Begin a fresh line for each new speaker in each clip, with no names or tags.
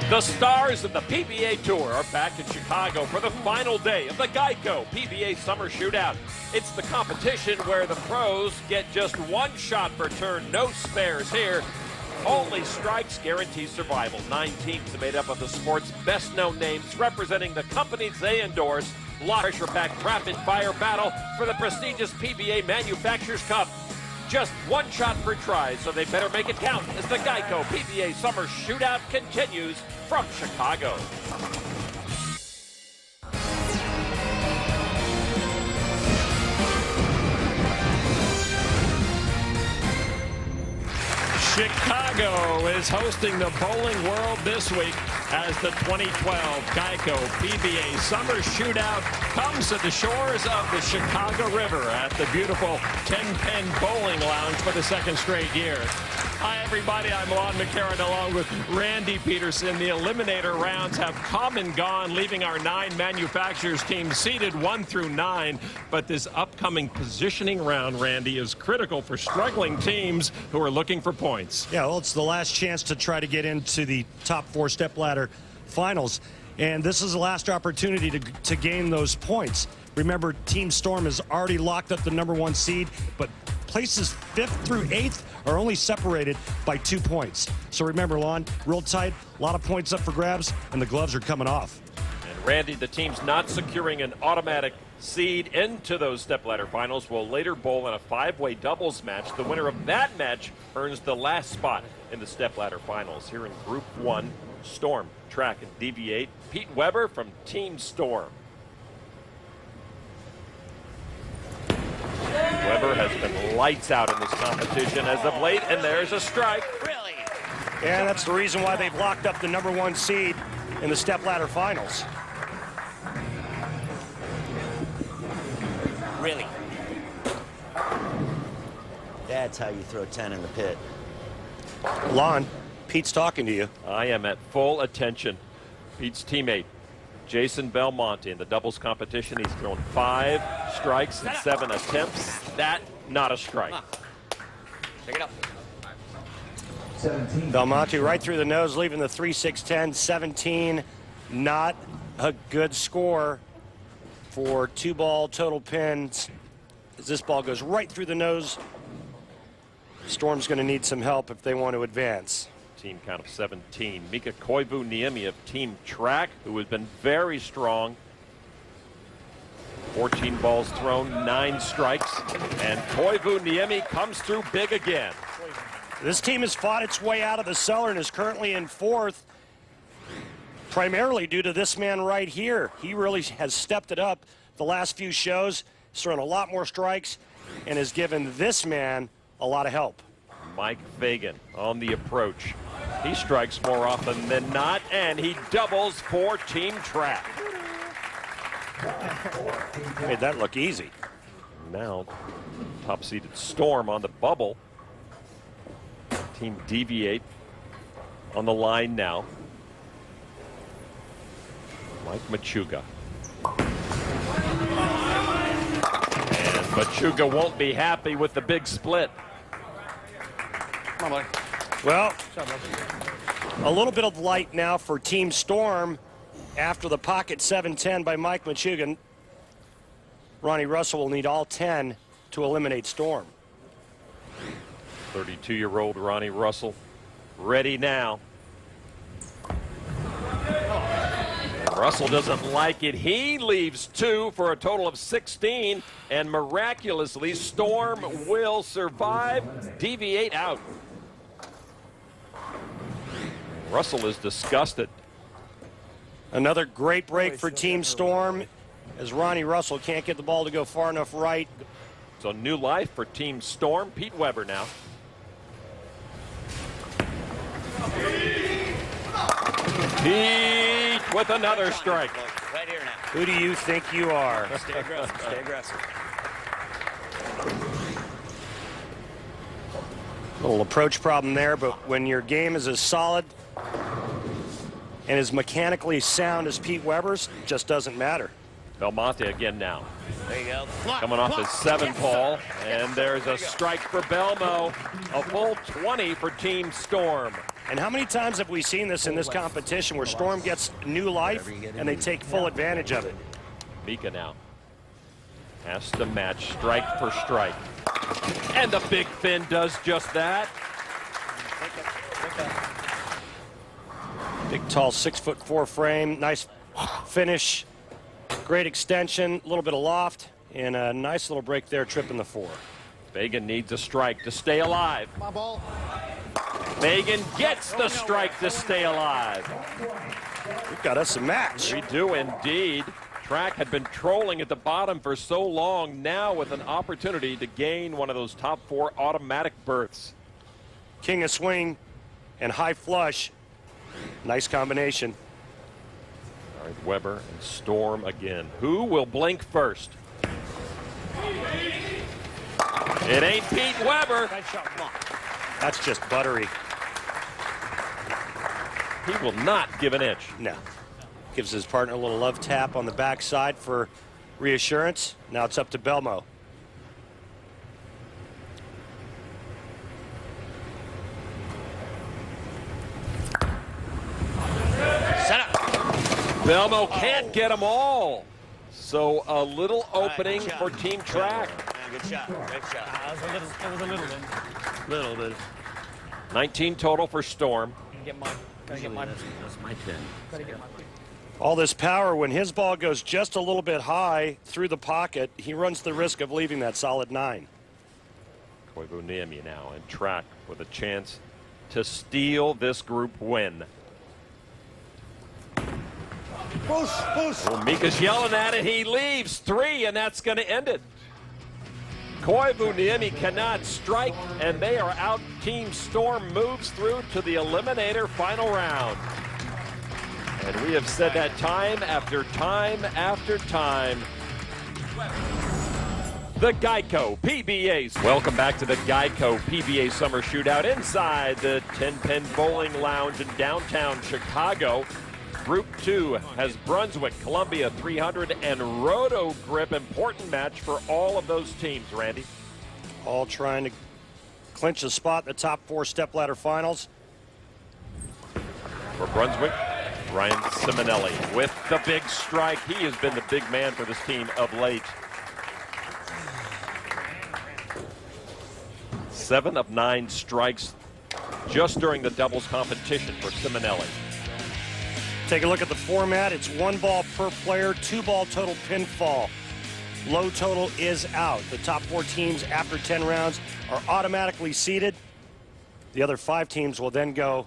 The stars of the PBA Tour are back in Chicago for the final day of the Geico PBA Summer Shootout. It's the competition where the pros get just one shot per turn, no spares here. Only strikes guarantee survival. 9 teams are made up of the sport's best-known names representing the companies they endorse. Pressure-packed rapid-fire battle for the prestigious PBA Manufacturers Cup. Just one shot per try, so they better make it count as the Geico PBA Summer Shootout continues from Chicago. Chicago is hosting the bowling world this week as the 2012 Geico PBA Summer Shootout comes to the shores of the Chicago River at the beautiful 10-Pin Bowling Lounge for the second straight year. Hi, everybody. I'm Lon McCarran along with Randy Peterson. The eliminator rounds have come and gone, leaving our 9 manufacturers teams seeded 1 through 9. But this upcoming positioning round, Randy, is critical for struggling teams who are looking for points.
Yeah, well, it's the last chance to try to get into the top 4 stepladder finals. And this is the last opportunity to gain those points. Remember, Team Storm has already locked up the #1 seed, but places 5th through 8th are only separated by 2 points. So remember, Lon, real tight, a lot of points up for grabs, and the gloves are coming off.
And Randy, the teams not securing an automatic seed into those stepladder finals will later bowl in a 5-way doubles match. The winner of that match earns the last spot in the stepladder finals. Here in Group 1, Storm, Track, and Deviate. Pete Weber from Team Storm. Weber has been lights out in this competition as of late, and there's a strike.
Really?
And that's the reason why they've locked up the #1 seed in the stepladder finals.
Really? That's how you throw 10 in the pit.
Lon, Pete's talking to you.
I am at full attention. Pete's teammate, Jason Belmonte, in the doubles competition. He's thrown 5 strikes in 7 attempts. That, not a strike.
Pick it up.
17.
Belmonte right through the nose, leaving the 3-6-10, 17. Not a good score for 2-ball total pins. As this ball goes right through the nose, Storm's going to need some help if they want to advance.
Team count of 17. Mika Koivu-Niemi of Team Track, who has been very strong. 14 balls thrown, 9 strikes, and Koivu-Niemi comes through big again.
This team has fought its way out of the cellar and is currently in 4th, primarily due to this man right here. He really has stepped it up the last few shows. He's thrown a lot more strikes and has given this man a lot of help.
Mike Fagan on the approach. He strikes more often than not, and he doubles for Team Track.
Made that look easy.
Now, top-seeded Storm on the bubble. Team Deviate on the line now. Mike Machuga. And Machuga won't be happy with the big split.
Come on, buddy.
Well, a little bit of light now for Team Storm after the pocket 7-10 by Mike Machuga. Ronnie Russell will need all 10 to eliminate Storm.
32-year-old Ronnie Russell ready now. And Russell doesn't like it. He leaves 2 for a total of 16, and miraculously Storm will survive. Deviate out. Russell is disgusted.
Another great break for Team Storm as Ronnie Russell can't get the ball to go far enough right.
So new life for Team Storm. Pete Weber now. Pete with another strike.
Right here now.
Who do you think you are?
Stay aggressive. Stay aggressive.
Little approach problem there, but when your game is as solid and as mechanically sound as Pete Weber's, it just doesn't matter.
Belmonte again now.
There you go.
Coming off his 7-ball, and there's a strike for Belmo. A full 20 for Team Storm.
And how many times have we seen this in this competition where Storm gets new life and they take full advantage of it?
Mika now has to match strike for strike. And the Big Fin does just that.
Big, tall, 6'4" frame, nice finish, great extension, a little bit of loft, and a nice little break there, tripping the 4.
Fagan needs a strike to stay alive.
My ball.
Fagan gets the strike to stay alive.
We've got us a match.
We do indeed. Track had been trolling at the bottom for so long, now with an opportunity to gain one of those top 4 automatic berths.
King of swing and high flush. Nice combination.
All right, Weber and Storm again. Who will blink first? It ain't Pete Weber.
That's just buttery.
He will not give an inch.
No. Gives his partner a little love tap on the backside for reassurance. Now it's up to Belmo.
Set up.
Belmo can't get them all. So a little opening
good
for
shot.
Team Track.
Yeah, good shot. Great shot.
That was a little bit.
Little bit.
19 total for Storm.
Get mine. Gotta get mine.
That's my 10.
Gotta get mine.
All this power, when his ball goes just a little bit high through the pocket, he runs the risk of leaving that solid 9.
Koivuniemi now in Track with a chance to steal this group win.
Push, push.
Well, Mika's yelling at it. He leaves 3, and that's going to end it. Koivuniemi cannot strike, and they are out. Team Storm moves through to the Eliminator final round. And we have said that time after time after time. The Geico PBAs. Welcome back to the Geico PBA Summer Shootout inside the 10-Pin Bowling Lounge in downtown Chicago. Group 2 has Brunswick, Columbia 300, and Roto Grip. Important match for all of those teams, Randy.
All trying to clinch a spot in the top 4 stepladder finals.
For Brunswick, Ryan Simonelli with the big strike. He has been the big man for this team of late. 7 of 9 strikes just during the doubles competition for Simonelli.
Take a look at the format. It's 1 ball per player, 2 ball total pinfall. Low total is out. The top 4 teams after 10 rounds are automatically seeded. The other 5 teams will then go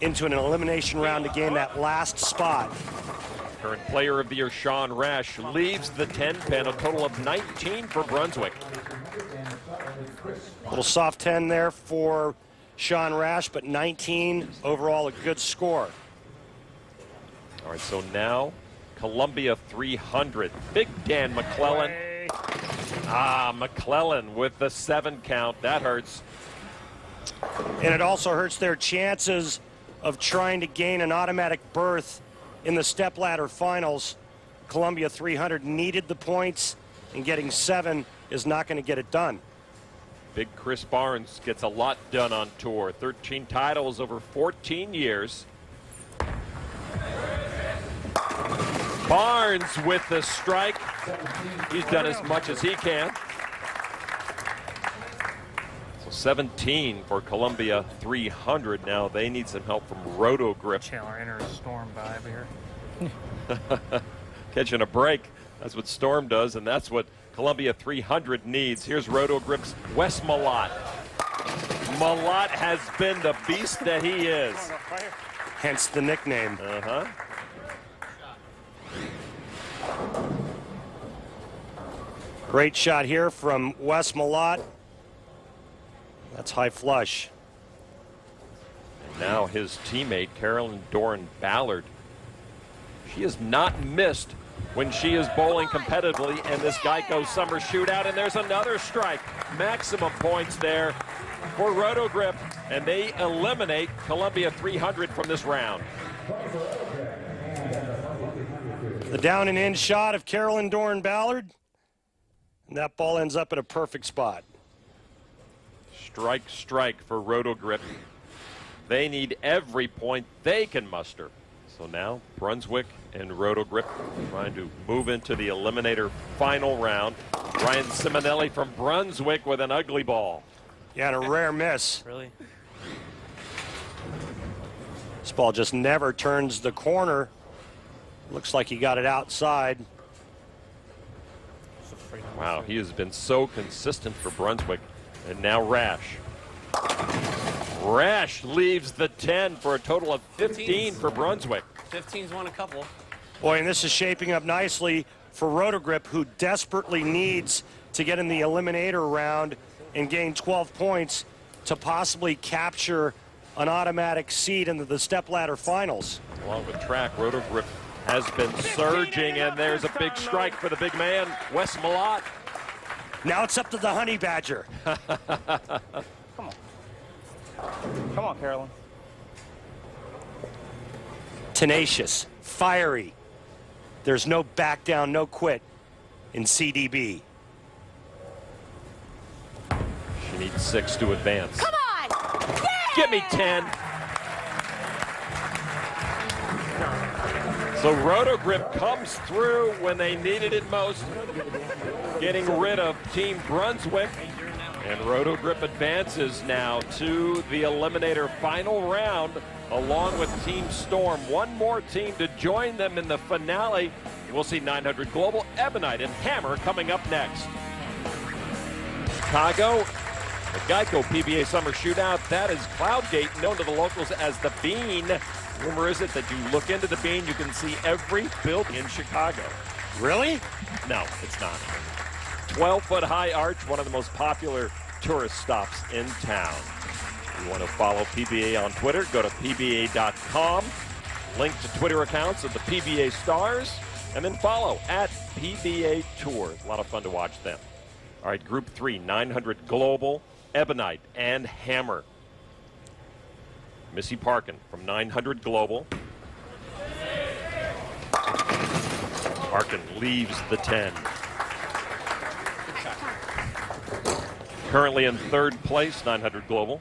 into an elimination round to gain that last spot.
Current player of the year, Sean Rash, leaves the 10-pin, a total of 19 for Brunswick.
Little soft 10 there for Sean Rash, but 19 overall, a good score.
All right, so now Columbia 300. Big Dan McClellan. McClellan with the 7 count. That hurts.
And it also hurts their chances of trying to gain an automatic berth in the stepladder finals. Columbia 300 needed the points, and getting 7 is not going to get it done.
Big Chris Barnes gets a lot done on tour. 13 titles over 14 years. Barnes with the strike. He's done as much as he can. So 17 for Columbia 300. Now they need some help from Roto Grip.
Chandler enters Storm vibe here.
Catching a break. That's what Storm does, and that's what Columbia 300 needs. Here's Roto Grip's Wes Malott. Malott has been the beast that he is.
Hence the nickname. Great shot here from Wes Malott. That's high flush.
And now his teammate, Carolyn Doran Ballard. She has not missed when she is bowling competitively in this Geico Summer Shootout. And there's another strike. Maximum points there for Roto Grip. And they eliminate Columbia 300 from this round.
The down and in shot of Carolyn Doran Ballard. And that ball ends up in a perfect spot.
Strike for Roto Grip. They need every point they can muster. So now Brunswick and Roto-Grip trying to move into the eliminator final round. Ryan Simonelli from Brunswick with an ugly ball.
Yeah, and a rare miss.
Really?
This ball just never turns the corner. Looks like he got it outside.
Wow, he has been so consistent for Brunswick. And now Rash. Rash leaves the 10 for a total of 15 for Brunswick.
15's won a couple.
Boy, and this is shaping up nicely for Roto-Grip, who desperately needs to get in the eliminator round and gain 12 points to possibly capture an automatic seed into the stepladder finals.
Along with track, Roto-Grip has been surging, and there's a big strike for the big man, Wes Malott.
Now it's up to the Honey Badger.
Come on. Come on, Carolyn.
Tenacious, fiery. There's no back down, no quit in CDB.
She needs 6 to advance.
Come on! Yeah!
Give me 10. So Roto-Grip comes through when they needed it most, getting rid of Team Brunswick. And Roto-Grip advances now to the eliminator final round along with Team Storm. One more team to join them in the finale. We'll see 900 Global, Ebonite, and Hammer coming up next. Chicago, the Geico PBA Summer Shootout. That is Cloudgate, known to the locals as the Bean. Rumor is it that you look into the Bean, you can see every building in Chicago.
Really?
No, it's not. 12-foot high arch, one of the most popular tourist stops in town. If you want to follow PBA on Twitter, go to PBA.com. Link to Twitter accounts of the PBA stars, and then follow at PBA Tour. A lot of fun to watch them. All right, Group 3, 900 Global, Ebonite, and Hammer. Missy Parkin from 900 Global. Parkin leaves the 10. Currently in 3rd place, 900 Global.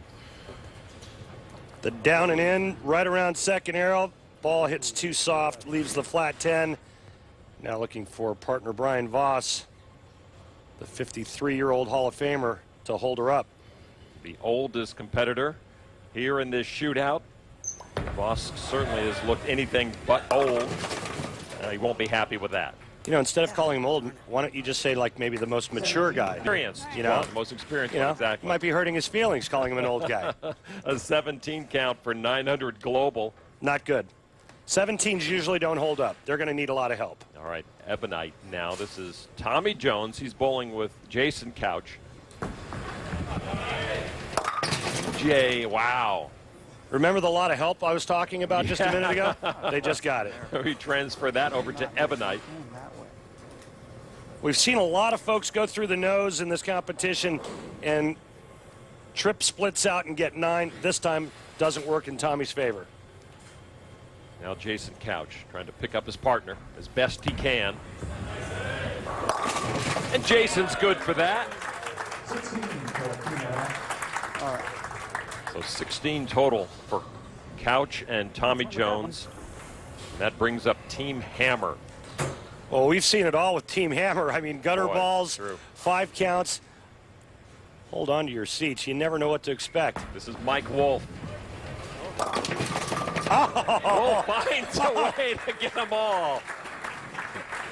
The down and in, right around second arrow. Ball hits too soft, leaves the flat 10. Now looking for partner Brian Voss, the 53-year-old Hall of Famer, to hold her up.
The oldest competitor here in this shootout. Voss certainly has looked anything but old. He won't be happy with that.
You know, instead of calling him old, why don't you just say, like, maybe the most mature guy?
Experienced,
you know,
the most experienced
you
one,
know,
exactly.
might be hurting his feelings calling him an old guy.
A 17 count for 900 Global.
Not good. 17s usually don't hold up. They're going to need a lot of help.
All right, Ebonite now. This is Tommy Jones. He's bowling with Jason Couch. Jay, wow.
Remember the lot of help I was talking about just a minute ago? They just got it.
We transfer that over to Ebonite.
We've seen a lot of folks go through the nose in this competition, and Tripp splits out and get 9. This time doesn't work in Tommy's favor.
Now Jason Couch trying to pick up his partner as best he can. And Jason's good for that.
All right.
So 16 total for Couch and Tommy Jones. That brings up Team Hammer.
Well, we've seen it all with Team Hammer. I mean, gutter
Boy,
balls,
true.
5 counts. Hold on to your seats. You never know what to expect.
This is Mike Wolf.
Oh!
Wolf finds a way to get them all.
All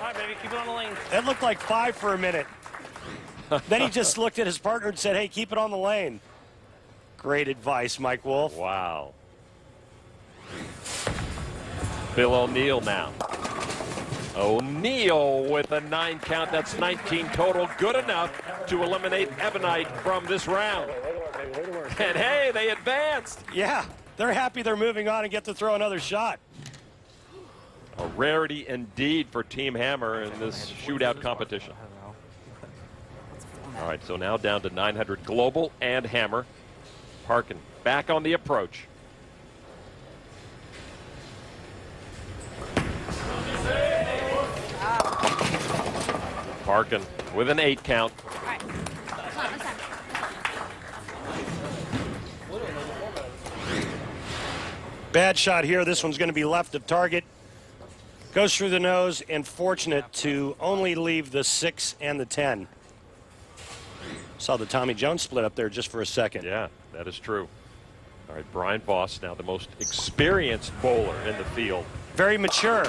right, baby, keep it on the lane.
That looked like 5 for a minute. Then he just looked at his partner and said, hey, keep it on the lane. Great advice, Mike Wolf.
Wow. Bill O'Neill now. O'Neill with a 9 count. That's 19 total. Good enough to eliminate Ebonite from this round. And hey, they advanced.
Yeah, they're happy they're moving on and get to throw another shot.
A rarity indeed for Team Hammer in this shootout competition. All right, so now down to 900 Global and Hammer. Parkin back on the approach. Parkin with an 8 count.
Bad shot here. This one's going to be left of target. Goes through the nose, and fortunate to only leave the 6 and the 10. Saw the Tommy Jones split up there just for a second.
Yeah, that is true. All right, Brian Voss, now the most experienced bowler in the field.
Very mature.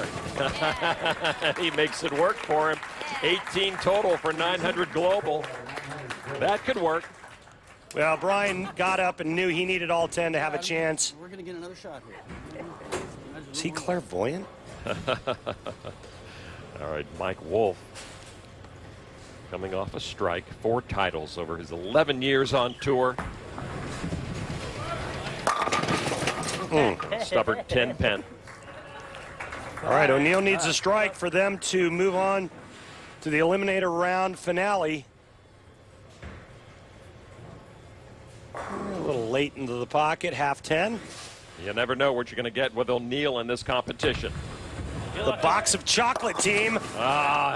He makes it work for him. 18 total for 900 global. That could work.
Well, Brian got up and knew he needed all 10 to have a chance.
We're going to get another shot here.
Is he clairvoyant?
All right, Mike Wolf coming off a strike, 4 titles over his 11 years on tour. Stubborn 10 pen.
All right, O'Neill needs a strike for them to move on to the eliminator round finale. A little late into the pocket, half 10.
You never know what you're going to get with O'Neill in this competition.
The box of chocolate team.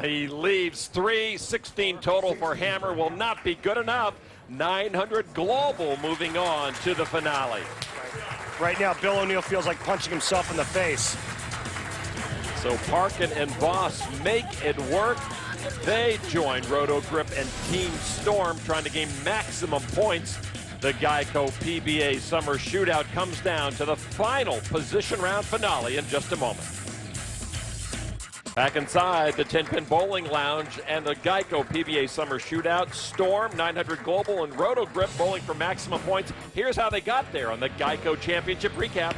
He leaves 3, 16 total for Hammer will not be good enough. 900 global moving on to the finale.
Right now, Bill O'Neill feels like punching himself in the face.
So Parkin and Voss make it work. They join Roto Grip and Team Storm trying to gain maximum points. The Geico PBA Summer Shootout comes down to the final position round finale in just a moment. Back inside the 10-pin bowling lounge and the Geico PBA Summer Shootout, Storm, 900 global, and Roto Grip bowling for maximum points. Here's how they got there on the Geico Championship recap.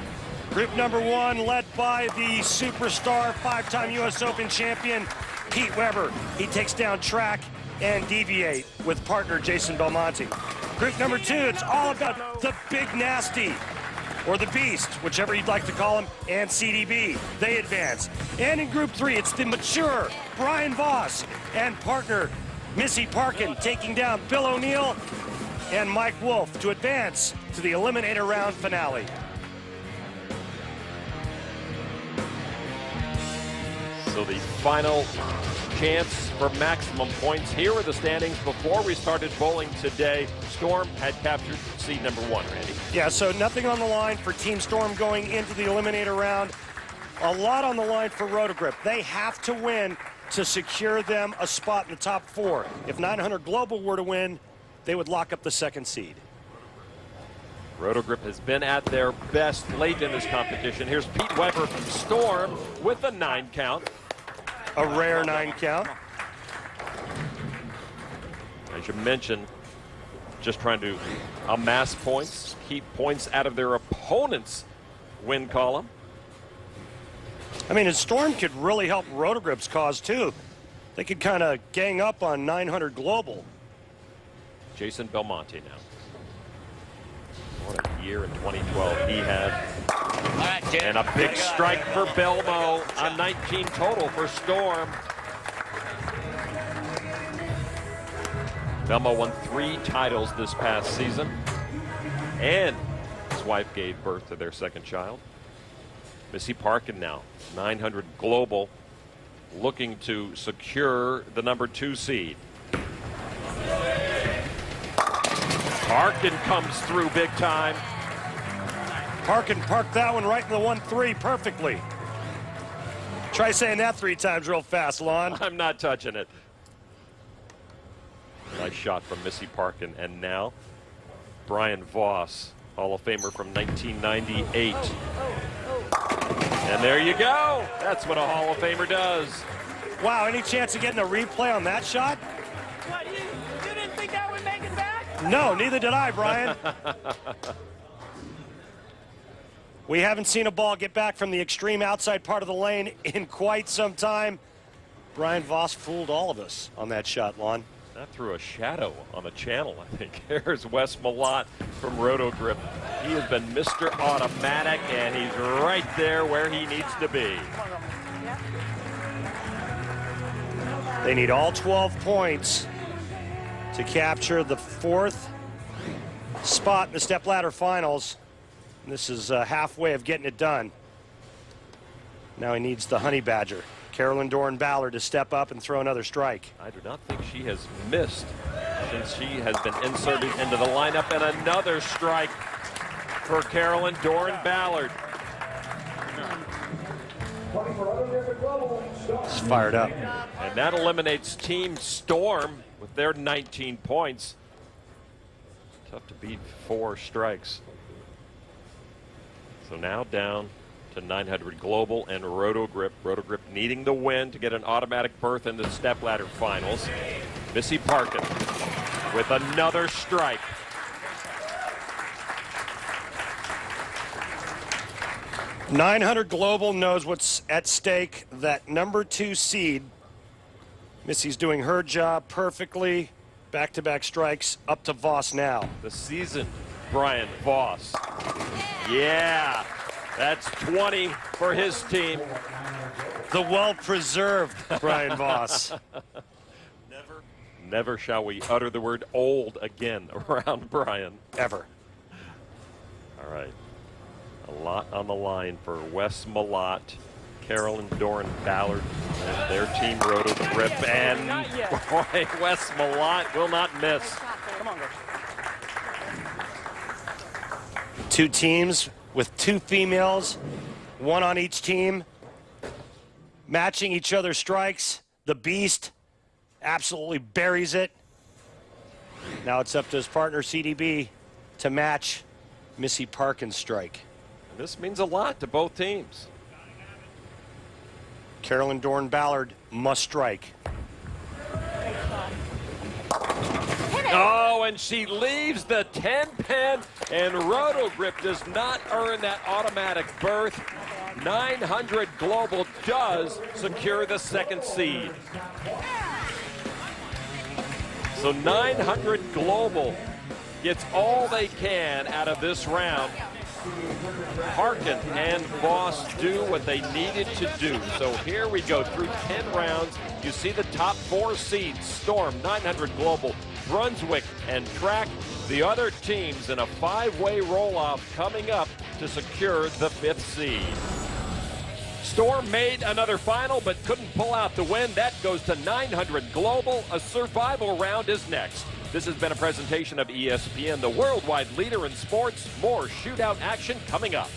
Group number 1 led by the superstar, 5-time U.S. Open champion, Pete Weber. He takes down Track and Deviate with partner Jason Belmonte. Group number 2, it's all about the Big Nasty, or the Beast, whichever you'd like to call him, and CDB. They advance. And in Group 3, it's the mature Brian Voss and partner Missy Parkin taking down Bill O'Neill and Mike Wolf to advance to the eliminator round finale.
So the final chance for maximum points. Here are the standings before we started bowling today. Storm had captured seed number 1, Randy.
Yeah, so nothing on the line for Team Storm going into the eliminator round. A lot on the line for Roto Grip. They have to win to secure them a spot in the top 4. If 900 Global were to win, they would lock up the 2nd seed.
Roto Grip has been at their best late in this competition. Here's Pete Weber from Storm with a 9 count.
A rare 9 count.
As you mentioned, just trying to amass points, keep points out of their opponent's win column.
I mean, and Storm could really help Roto Grip's cause, too. They could kind of gang up on 900 Global.
Jason Belmonte now. What a year in 2012 he had. And a big strike for Belmo, a 19 total for Storm. Belmo won 3 titles this past season, and his wife gave birth to their 2nd child. Missy Parkin now, 900 global, looking to secure the number 2 seed. Parkin comes through big time.
Parkin parked that one right in the 1-3 perfectly. Try saying that 3 times real fast, Lon.
I'm not touching it. Nice shot from Missy Parkin. And now, Brian Voss, Hall of Famer from 1998. And there you go. That's what a Hall of Famer does.
Wow, any chance of getting a replay on that shot?
What, you didn't think that would make it back?
No, neither did I, Brian. We haven't seen a ball get back from the extreme outside part of the lane in quite some time. Brian Voss fooled all of us on that shot, Lon.
That threw a shadow on the channel, I think. Here's Wes Malott from Roto Grip. He has been Mr. Automatic, and he's right there where he needs to be.
They need all 12 points to capture the 4th spot in the stepladder finals. This is halfway of getting it done. Now he needs the Honey Badger, Carolyn Doran Ballard, to step up and throw another strike.
I do not think she has missed since she has been inserted into the lineup. And another strike for Carolyn Doran Ballard.
It's fired up.
And that eliminates Team Storm with their 19 points. Tough to beat 4 strikes. So now down to 900 Global and Roto-Grip. Roto-Grip needing the win to get an automatic berth in the stepladder finals. Missy Parkin with another strike.
.900 Global knows what's at stake. That number 2 seed. Missy's doing her job perfectly. Back-to-back strikes. Up to Voss now.
The seasoned Brian Voss. Yeah, that's 20 for his team.
The well-preserved Brian Voss.
Never shall we utter the word old again around Brian.
Ever.
All right. A lot on the line for Wes Malott, Carolyn Doran Ballard, and their team Roto-Grip. And boy, Wes Malott will not miss.
Come on, girl.
2 teams with 2 females, 1 on each team, matching each other's strikes. The Beast absolutely buries it. Now it's up to his partner CDB to match Missy Parkin's strike.
This means a lot to both teams.
Carolyn Doran Ballard must strike.
Oh, and she leaves the 10-pin, and Roto-Grip does not earn that automatic berth. 900 Global does secure the 2nd seed. So 900 Global gets all they can out of this round. Harkin and Voss do what they needed to do. So here we go through 10 rounds. You see the top 4 seeds, Storm, 900 Global, Brunswick, and Track. The other teams in a 5-way roll-off coming up to secure the 5th seed. Storm made another final but couldn't pull out the win. That goes to 900 Global. A survival round is next. This has been a presentation of ESPN, the worldwide leader in sports. More Shootout action coming up.